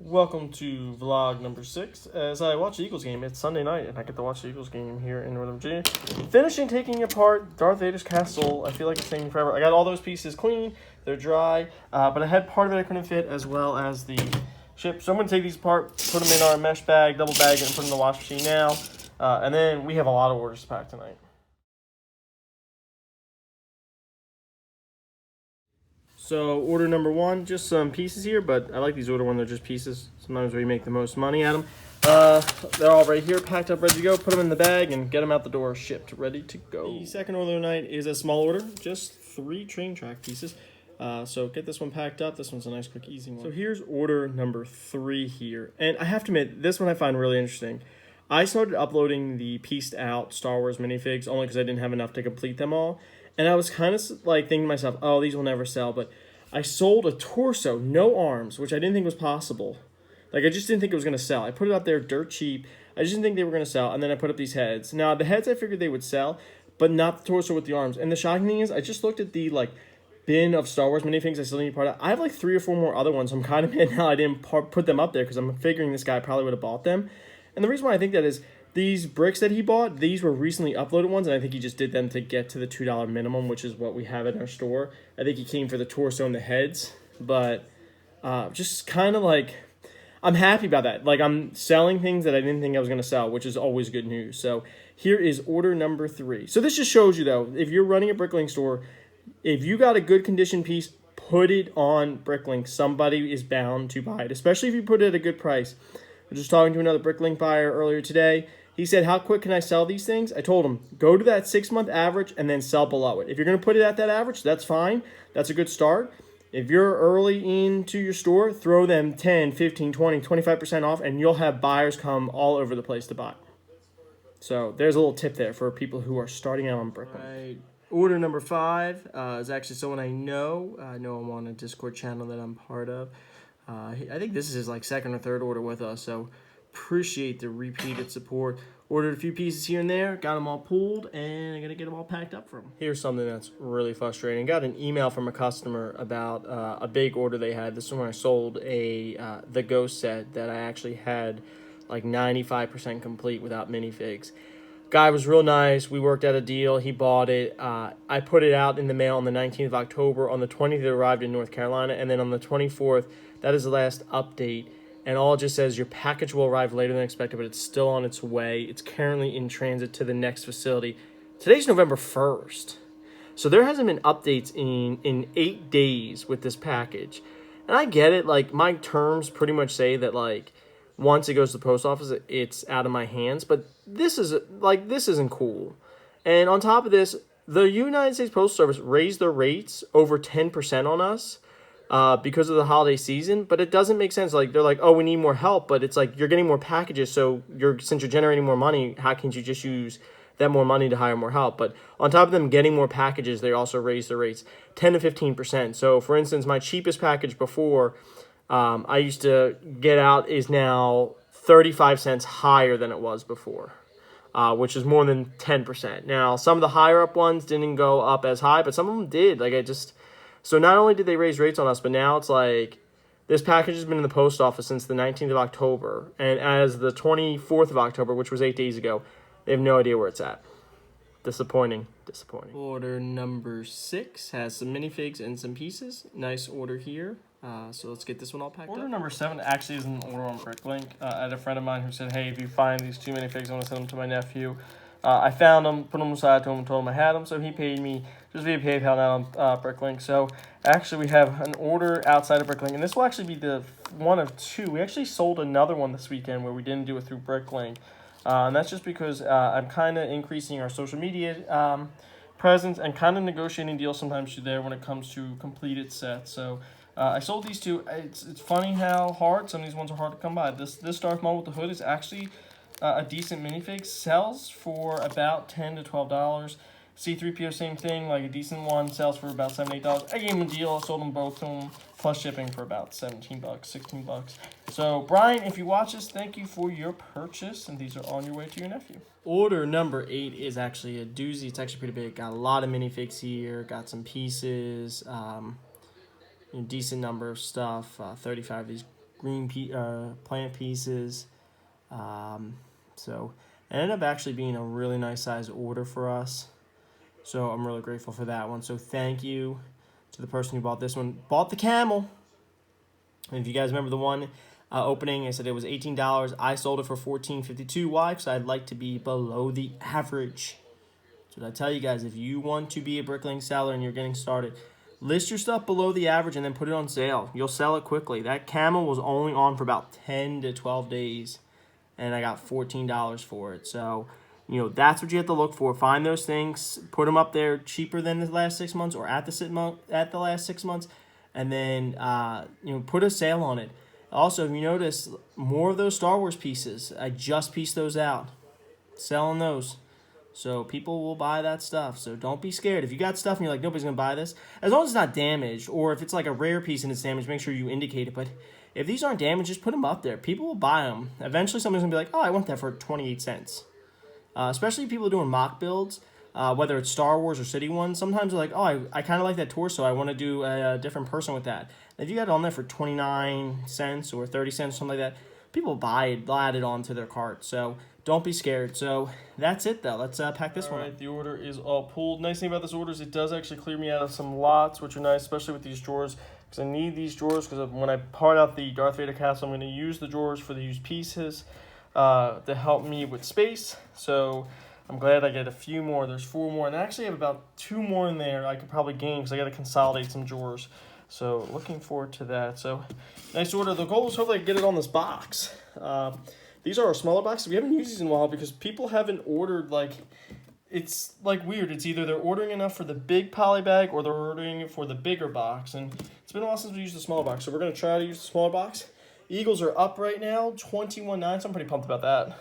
Welcome to vlog number 6. As I watch the Eagles game, it's Sunday night, and I get to watch the Eagles game here in Northern Virginia. Finishing taking apart Darth Vader's castle. I feel like it's taking forever. I got all those pieces clean, they're dry, but I had part of it I couldn't fit, as well as the ship. So I'm going to take these apart, put them in our mesh bag, double bag it, and put them in the wash machine now. And then we have a lot of orders to pack tonight. So order number 1, just some pieces here, but I like these order when they're just pieces. Sometimes we make the most money at them. They're all right here, packed up, ready to go. Put them in the bag and get them out the door, shipped, ready to go. The second order of the night is a small order, just 3 train track pieces. So get this one packed up. This one's a nice, quick, easy one. So here's order number 3 here. And I have to admit, this one I find really interesting. I started uploading the pieced out Star Wars minifigs only because I didn't have enough to complete them all. And I was kind of like thinking to myself, oh, these will never sell. But I sold a torso, no arms, which I didn't think was possible. Like, I just didn't think it was going to sell. I put it up there dirt cheap. I just didn't think they were going to sell. And then I put up these heads. Now, the heads I figured they would sell, but not the torso with the arms. And the shocking thing is, I just looked at the, bin of Star Wars minifigs I still need part of. I have, 3 or 4 more other ones. So I'm kind of mad now I didn't put them up there because I'm figuring this guy probably would have bought them. And the reason why I think that is, these bricks that he bought, these were recently uploaded ones, and I think he just did them to get to the $2 minimum, which is what we have in our store. I think he came for the torso and the heads, but just kind of I'm happy about that. I'm selling things that I didn't think I was going to sell, which is always good news. So here is order number 3. So this just shows you, though, if you're running a Bricklink store, if you got a good condition piece, put it on Bricklink. Somebody is bound to buy it, especially if you put it at a good price. I was just talking to another Bricklink buyer earlier today. He said, how quick can I sell these things? I told him, go to that 6-month average and then sell below it. If you're going to put it at that average, that's fine. That's a good start. If you're early into your store, throw them 10, 15, 20, 25% off, and you'll have buyers come all over the place to buy. So there's a little tip there for people who are starting out on Bricklink. Right. Order number 5 is actually someone I know. I know him on a Discord channel that I'm part of. I think this is his second or third order with us, so appreciate the repeated support. Ordered a few pieces here and there, got them all pulled, and I'm going to get them all packed up for him. Here's something that's really frustrating. Got an email from a customer about a big order they had. This is when I sold the Ghost set that I actually had 95% complete without minifigs. Guy was real nice. We worked out a deal. He bought it. I put it out in the mail on the 19th of October. On the 20th, it arrived in North Carolina, and then on the 24th, that is the last update. And all it just says, your package will arrive later than expected, but it's still on its way. It's currently in transit to the next facility. Today's November 1st. So there hasn't been updates in 8 days with this package. And I get it. My terms pretty much say that, once it goes to the post office, it's out of my hands. But this isn't cool. And on top of this, the United States Postal Service raised their rates over 10% on us. Because of the holiday season, but it doesn't make sense. They're like, oh, we need more help, but it's you're getting more packages, so since you're generating more money, how can't you just use that more money to hire more help? But on top of them getting more packages, they also raise the rates 10 to 15%. So, for instance, my cheapest package before I used to get out is now 35 cents higher than it was before, which is more than 10%. Now, some of the higher up ones didn't go up as high, but some of them did. So not only did they raise rates on us, but now it's this package has been in the post office since the 19th of October. And as the 24th of October, which was 8 days ago, they have no idea where it's at. Disappointing. Order number 6 has some minifigs and some pieces. Nice order here. So let's get this one all packed up. Order number 7 actually is an order on Bricklink. I had a friend of mine who said, hey, if you find these 2 minifigs, I want to send them to my nephew. I found them, put them aside to him, and told him I had them, so he paid me just via PayPal now on Bricklink. So actually we have an order outside of Bricklink, and this will actually be the one of 2. We actually sold another one this weekend where we didn't do it through Bricklink, and that's just because I'm kind of increasing our social media presence and kind of negotiating deals sometimes through there when it comes to completed sets. So I sold these 2. It's funny how hard some of these ones are hard to come by. This Darth Maul with the hood is actually a decent minifig, sells for about $10 to $12. C-3PO, same thing, a decent one, sells for about $7, $8. I gave him a deal, I sold them both to him, plus shipping for about $17, $16. So, Brian, if you watch this, thank you for your purchase, and these are on your way to your nephew. Order number 8 is actually a doozy. It's actually pretty big. Got a lot of minifigs here, got some pieces, decent number of stuff, 35 of these plant pieces. So it ended up actually being a really nice size order for us. So I'm really grateful for that one. So thank you to the person who bought this one. Bought the camel. And if you guys remember the one opening, I said it was $18. I sold it for $14.52. Why? Because I'd like to be below the average. So I tell you guys, if you want to be a Bricklink seller and you're getting started, list your stuff below the average and then put it on sale. You'll sell it quickly. That camel was only on for about 10 to 12 days, and I got $14 for it. So, you know, that's what you have to look for. Find those things, put them up there cheaper than the last 6 months or at the last 6 months, and then you know, put a sale on it. Also, if you notice, more of those Star Wars pieces, I just pieced those out, selling those. So people will buy that stuff. So don't be scared. If you got stuff and you're like, nobody's going to buy this, as long as it's not damaged, or if it's like a rare piece and it's damaged, make sure you indicate it. But if these aren't damaged, just put them up there. People will buy them. Eventually somebody's going to be like, oh, I want that for 28 cents. Especially people doing mock builds, whether it's Star Wars or City ones. Sometimes they're like, oh, I kind of like that torso. I want to do a different person with that. And if you got it on there for 29 cents or 30 cents, something like that, people buy it. They'll add it onto their cart. So don't be scared. So that's it, though. Let's pack this one. All right, the order is all pulled. Nice thing about this order is it does actually clear me out of some lots, which are nice, especially with these drawers, because I need these drawers, because when I part out the Darth Vader castle, I'm going to use the drawers for the used pieces to help me with space. So I'm glad I get a few more. There's 4 more, and I actually have about 2 more in there I could probably gain, because I got to consolidate some drawers. So looking forward to that. So nice order. The goal is hopefully I get it on this box. These are our smaller boxes. We haven't used these in a while because people haven't ordered, like, it's like weird. It's either they're ordering enough for the big poly bag or they're ordering it for the bigger box. And it's been a while since we used the smaller box. So we're going to try to use the smaller box. Eagles are up right now, 21-9. So I'm pretty pumped about that.